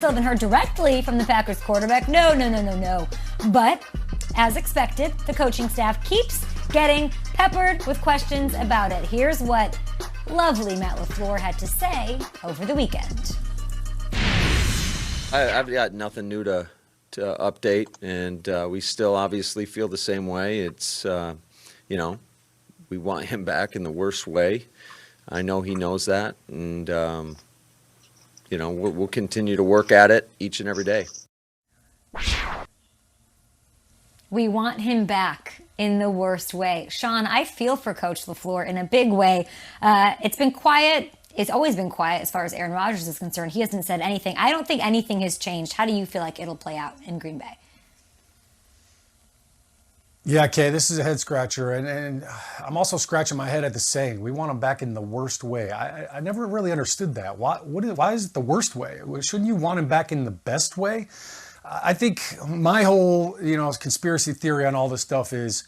Still haven't heard directly from the Packers quarterback. No. But, as expected, the coaching staff keeps getting peppered with questions about it. Here's what lovely Matt LaFleur had to say over the weekend. I've got nothing new to update, and we still obviously feel the same way. It's, we want him back in the worst way. I know he knows that, and, we'll continue to work at it each and every day. We want him back in the worst way. Sean, I feel for Coach LaFleur in a big way. It's been quiet. It's always been quiet as far as Aaron Rodgers is concerned. He hasn't said anything. I don't think anything has changed. How do you feel like it'll play out in Green Bay? Yeah, Kay, this is a head scratcher, and I'm also scratching my head at the saying. We want him back in the worst way. I never really understood that. Why is it the worst way? Shouldn't you want him back in the best way? I think my whole, conspiracy theory on all this stuff is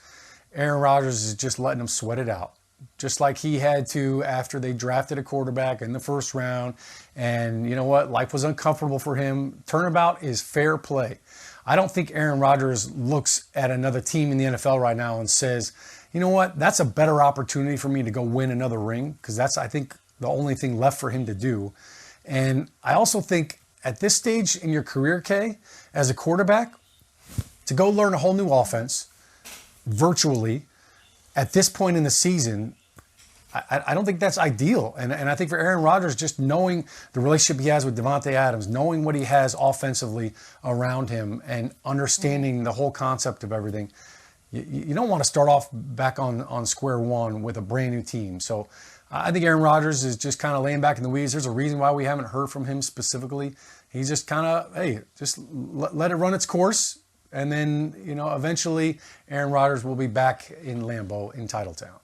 Aaron Rodgers is just letting him sweat it out. Just like he had to after they drafted a quarterback in the first round. And you know what? Life was uncomfortable for him. Turnabout is fair play. I don't think Aaron Rodgers looks at another team in the NFL right now and says, you know what? That's a better opportunity for me to go win another ring, because that's, I think, the only thing left for him to do. And I also think at this stage in your career, Kay, as a quarterback, to go learn a whole new offense virtually at this point in the season, I don't think that's ideal. And I think for Aaron Rodgers, just knowing the relationship he has with Devontae Adams, knowing what he has offensively around him, and understanding the whole concept of everything, you don't want to start off back on square one with a brand new team. So I think Aaron Rodgers is just kind of laying back in the weeds. There's a reason why we haven't heard from him specifically. He's just kind of, hey, just let it run its course. And then, eventually Aaron Rodgers will be back in Lambeau in Titletown.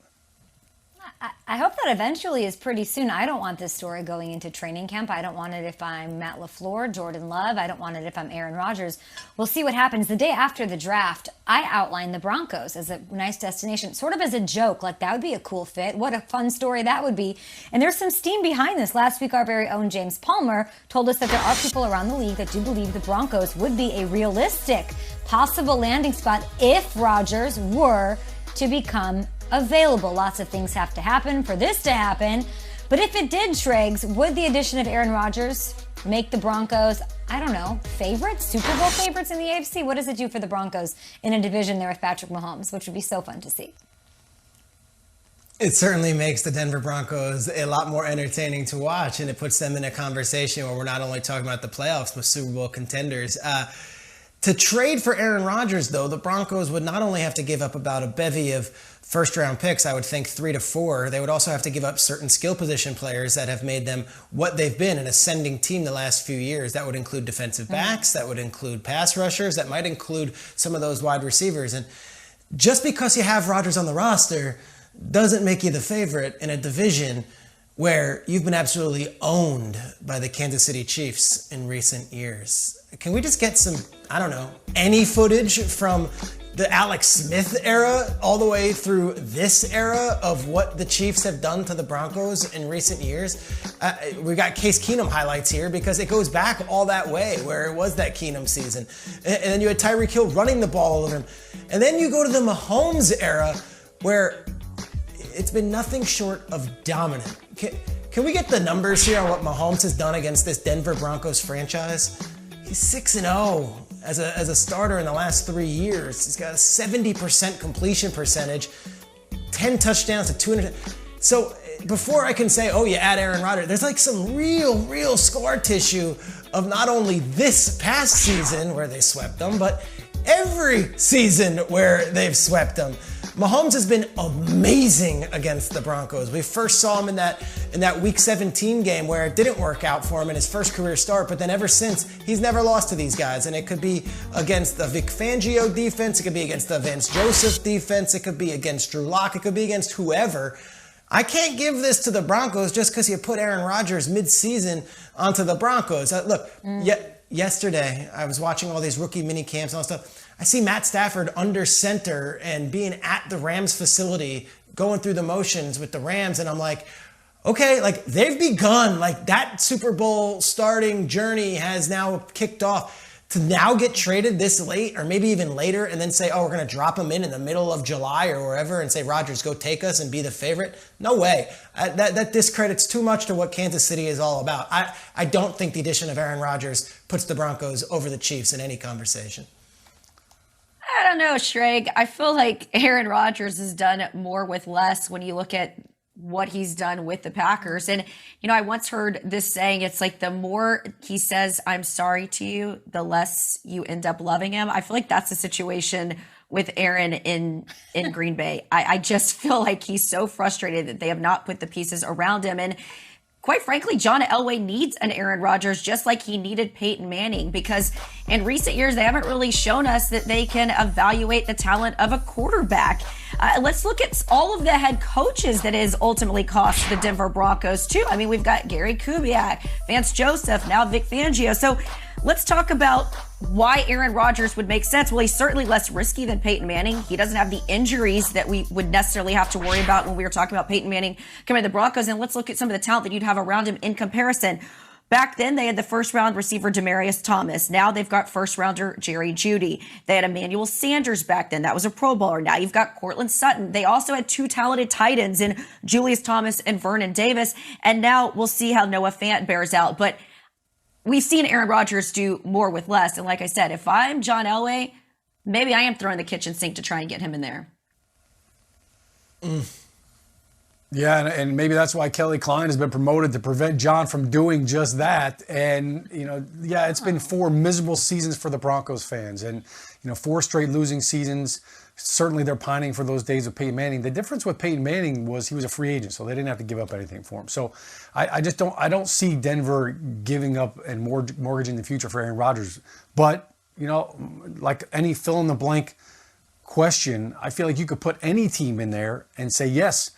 I hope that eventually is pretty soon. I don't want this story going into training camp. I don't want it if I'm Matt LaFleur, Jordan Love. I don't want it if I'm Aaron Rodgers. We'll see what happens. The day after the draft, I outlined the Broncos as a nice destination, sort of as a joke. Like, that would be a cool fit. What a fun story that would be. And there's some steam behind this. Last week, our very own James Palmer told us that there are people around the league that do believe the Broncos would be a realistic possible landing spot if Rodgers were to become available. Lots of things have to happen for this to happen. But if it did, Schrags, would the addition of Aaron Rodgers make the Broncos, favorites, Super Bowl favorites in the AFC? What does it do for the Broncos in a division there with Patrick Mahomes, which would be so fun to see? It certainly makes the Denver Broncos a lot more entertaining to watch, and it puts them in a conversation where we're not only talking about the playoffs, but Super Bowl contenders. To trade for Aaron Rodgers, though, the Broncos would not only have to give up about a bevy of first-round picks, I would think 3 to 4. They would also have to give up certain skill position players that have made them what they've been, an ascending team the last few years. That would include defensive backs. That would include pass rushers. That might include some of those wide receivers. And just because you have Rodgers on the roster doesn't make you the favorite in a division where you've been absolutely owned by the Kansas City Chiefs in recent years. Can we just get some, any footage from the Alex Smith era all the way through this era of what the Chiefs have done to the Broncos in recent years? We got Case Keenum highlights here because it goes back all that way where it was that Keenum season. And then you had Tyreek Hill running the ball all over him. And then you go to the Mahomes era where it's been nothing short of dominant. Can we get the numbers here on what Mahomes has done against this Denver Broncos franchise? He's 6-0 as a starter in the last 3 years. He's got a 70% completion percentage, 10 touchdowns to 200. So before I can say, you add Aaron Rodgers, there's like some real scar tissue of not only this past season where they swept them, but every season where they've swept them. Mahomes has been amazing against the Broncos. We first saw him in that Week 17 game where it didn't work out for him in his first career start, but then ever since, he's never lost to these guys. And it could be against the Vic Fangio defense, it could be against the Vance Joseph defense, it could be against Drew Lock, it could be against whoever. I can't give this to the Broncos just because you put Aaron Rodgers mid-season onto the Broncos. Yesterday, I was watching all these rookie mini camps and all that stuff. I see Matt Stafford under center and being at the Rams facility, going through the motions with the Rams, and I'm like, okay, like they've begun, like that Super Bowl starting journey has now kicked off. To now get traded this late or maybe even later and then say, oh, we're going to drop him in the middle of July or wherever and say, Rodgers, go take us and be the favorite. No way. That discredits too much to what Kansas City is all about. I don't think the addition of Aaron Rodgers puts the Broncos over the Chiefs in any conversation. I don't know, Schrag. I feel like Aaron Rodgers has done more with less when you look at what he's done with the Packers. And, I once heard this saying, it's like the more he says, I'm sorry to you, the less you end up loving him. I feel like that's the situation with Aaron in Green Bay. I just feel like he's so frustrated that they have not put the pieces around him. And quite frankly, John Elway needs an Aaron Rodgers just like he needed Peyton Manning, because in recent years, they haven't really shown us that they can evaluate the talent of a quarterback. Let's look at all of the head coaches that has ultimately cost the Denver Broncos too. I mean, we've got Gary Kubiak, Vance Joseph, now Vic Fangio. So let's talk about why Aaron Rodgers would make sense. Well, he's certainly less risky than Peyton Manning. He doesn't have the injuries that we would necessarily have to worry about when we were talking about Peyton Manning coming to the Broncos. And let's look at some of the talent that you'd have around him in comparison. Back then, they had the first-round receiver Demaryius Thomas. Now they've got first-rounder Jerry Jeudy. They had Emmanuel Sanders back then. That was a Pro Bowler. Now you've got Cortland Sutton. They also had two talented tight ends in Julius Thomas and Vernon Davis. And now we'll see how Noah Fant bears out. But we've seen Aaron Rodgers do more with less. And like I said, if I'm John Elway, maybe I am throwing the kitchen sink to try and get him in there. Yeah, and maybe that's why Kelly Klein has been promoted to prevent John from doing just that. And, it's been 4 miserable seasons for the Broncos fans. And, 4 straight losing seasons. Certainly they're pining for those days of Peyton Manning. The difference with Peyton Manning was he was a free agent, so they didn't have to give up anything for him. So I don't see Denver giving up and mortgaging the future for Aaron Rodgers. But, like any fill-in-the-blank question, I feel like you could put any team in there and say, yes,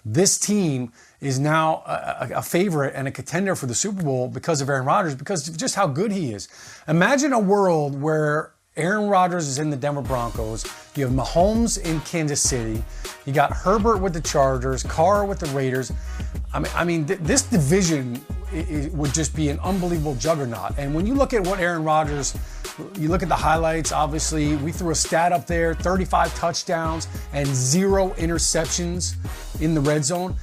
this team is now a favorite and a contender for the Super Bowl because of Aaron Rodgers, because of just how good he is. Imagine a world where Aaron Rodgers is in the Denver Broncos. You have Mahomes in Kansas City. You got Herbert with the Chargers, Carr with the Raiders. This division would just be an unbelievable juggernaut. And when you look at what Aaron Rodgers, you look at the highlights, obviously, we threw a stat up there, 35 touchdowns and 0 interceptions in the red zone.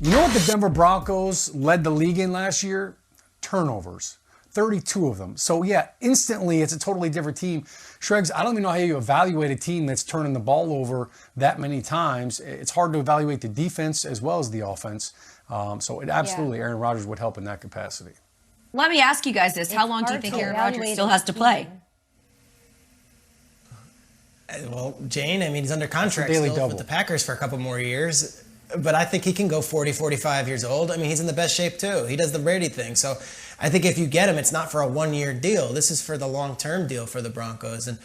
You know what the Denver Broncos led the league in last year? Turnovers. 32 of them. So yeah, instantly it's a totally different team. Shregs, I don't even know how you evaluate a team that's turning the ball over that many times. It's hard to evaluate the defense as well as the offense. So it absolutely, Aaron Rodgers would help in that capacity. Let me ask you guys this. How long do you think Aaron Rodgers still has to play? Well, Jane, he's under contract still with the Packers for a couple more years. But I think he can go 40, 45 years old. He's in the best shape too. He does the Brady thing. So I think if you get him, it's not for a 1-year deal. This is for the long-term deal for the Broncos. And